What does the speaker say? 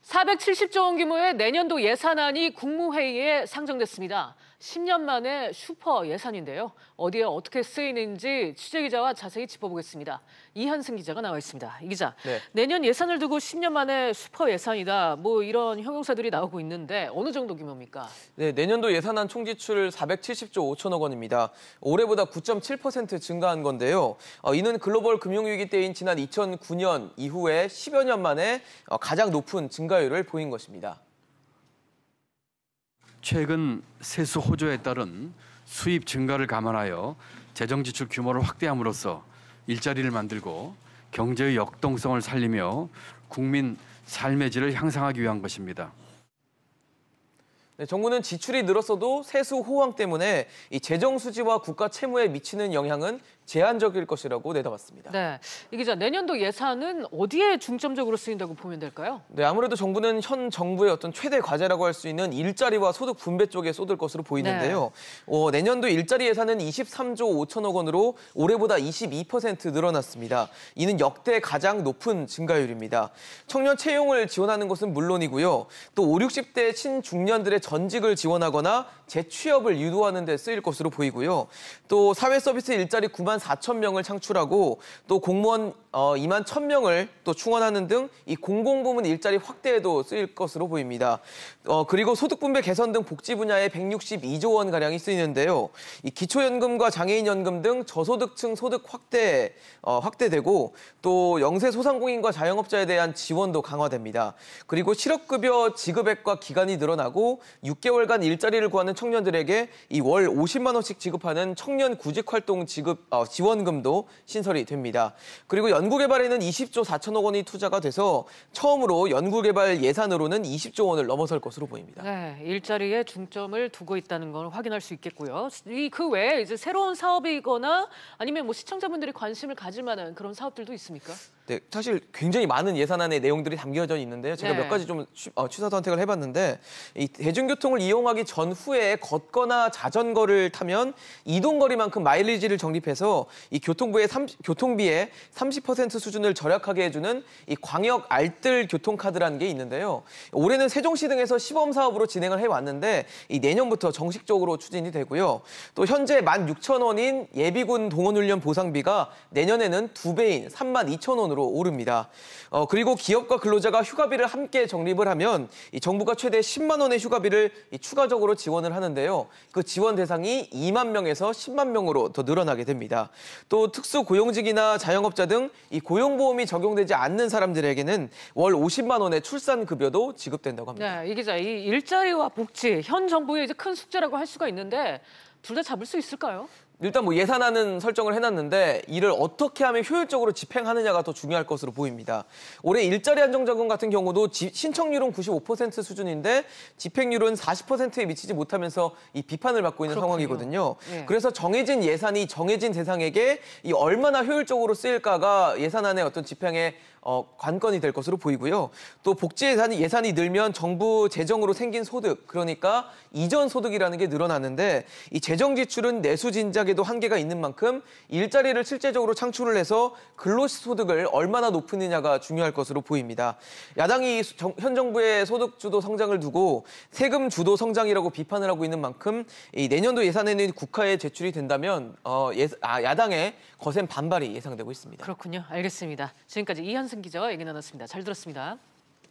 470조 원 규모의 내년도 예산안이 국무회의에 상정됐습니다. 10년 만에 슈퍼 예산인데요. 어디에 어떻게 쓰이는지 취재기자와 자세히 짚어보겠습니다. 이한승 기자가 나와 있습니다. 이 기자, 네. 내년 예산을 두고 10년 만에 슈퍼 예산이다. 이런 형용사들이 나오고 있는데 어느 정도 규모입니까? 네, 내년도 예산안 총 지출 470조 5천억 원입니다. 올해보다 9.7% 증가한 건데요. 이는 글로벌 금융위기 때인 지난 2009년 이후에 10여 년 만에 가장 높은 증가율을 보인 것입니다. 최근 세수 호조에 따른 수입 증가를 감안하여 재정 지출 규모를 확대함으로써 일자리를 만들고 경제의 역동성을 살리며 국민 삶의 질을 향상하기 위한 것입니다. 네, 정부는 지출이 늘었어도 세수 호황 때문에 이 재정 수지와 국가 채무에 미치는 영향은 제한적일 것이라고 내다봤습니다. 네, 이 기자, 내년도 예산은 어디에 중점적으로 쓰인다고 보면 될까요? 네, 아무래도 정부는 현 정부의 어떤 최대 과제라고 할 수 있는 일자리와 소득 분배 쪽에 쏟을 것으로 보이는데요. 네. 내년도 일자리 예산은 23조 5천억 원으로 올해보다 22% 늘어났습니다. 이는 역대 가장 높은 증가율입니다. 청년 채용을 지원하는 것은 물론이고요. 또 5, 60대 신중년들의 전직을 지원하거나 재취업을 유도하는 데 쓰일 것으로 보이고요. 또 사회서비스 일자리 9만 4천 명을 창출하고 또 공무원 2만 1천 명을 또 충원하는 등 이 공공부문 일자리 확대에도 쓰일 것으로 보입니다. 그리고 소득 분배 개선 등 복지 분야에 162조 원 가량이 쓰이는데요. 이 기초연금과 장애인연금 등 저소득층 소득 확대되고 또 영세 소상공인과 자영업자에 대한 지원도 강화됩니다. 그리고 실업급여 지급액과 기간이 늘어나고 6개월간 일자리를 구하는 청년들에게 이 월 50만 원씩 지급하는 청년 구직활동 지원금도 신설이 됩니다. 그리고 연구개발에는 20조 4천억 원이 투자가 돼서 처음으로 연구개발 예산으로는 20조 원을 넘어설 것으로 보입니다. 네, 일자리에 중점을 두고 있다는 걸 확인할 수 있겠고요. 그 외에 이제 새로운 사업이거나 아니면 시청자분들이 관심을 가질 만한 그런 사업들도 있습니까? 네, 사실 굉장히 많은 예산안의 내용들이 담겨져 있는데요. 제가 몇 가지 좀 취사 선택을 해봤는데 이 대중교통을 이용하기 전후에 걷거나 자전거를 타면 이동거리만큼 마일리지를 적립해서 이 교통비의 30% 수준을 절약하게 해주는 이 광역 알뜰 교통카드라는 게 있는데요. 올해는 세종시 등에서 시범 사업으로 진행을 해왔는데 이 내년부터 정식적으로 추진이 되고요. 또 현재 16,000원인 예비군 동원훈련 보상비가 내년에는 2배인 32,000원으로 오릅니다. 그리고 기업과 근로자가 휴가비를 함께 적립을 하면 이 정부가 최대 10만 원의 휴가비를 추가적으로 지원을 하는데요. 그 지원 대상이 2만 명에서 10만 명으로 더 늘어나게 됩니다. 또 특수고용직이나 자영업자 등 이 고용보험이 적용되지 않는 사람들에게는 월 50만 원의 출산급여도 지급된다고 합니다. 네, 이 기자, 이 일자리와 복지, 현 정부의 이제 큰 숙제라고 할 수가 있는데 둘 다 잡을 수 있을까요? 일단 예산안은 설정을 해놨는데 이를 어떻게 하면 효율적으로 집행하느냐가 더 중요할 것으로 보입니다. 올해 일자리 안정자금 같은 경우도 신청률은 95% 수준인데 집행률은 40%에 미치지 못하면서 이 비판을 받고 있는 상황이거든요. 네. 그래서 정해진 예산이 정해진 대상에게 얼마나 효율적으로 쓰일까가 예산안의 어떤 집행에 관건이 될 것으로 보이고요. 또 복지 예산이 늘면 정부 재정으로 생긴 소득, 그러니까 이전 소득이라는 게 늘어나는데 이 재정 지출은 내수 진작에도 한계가 있는 만큼 일자리를 실제적으로 창출을 해서 근로소득을 얼마나 높이느냐가 중요할 것으로 보입니다. 야당이 현 정부의 소득 주도 성장을 두고 세금 주도 성장이라고 비판을 하고 있는 만큼 이 내년도 예산에는 국회에 제출이 된다면 야당의 거센 반발이 예상되고 있습니다. 그렇군요. 알겠습니다. 지금까지 이한승 기자와 얘기 나눴습니다. 잘 들었습니다.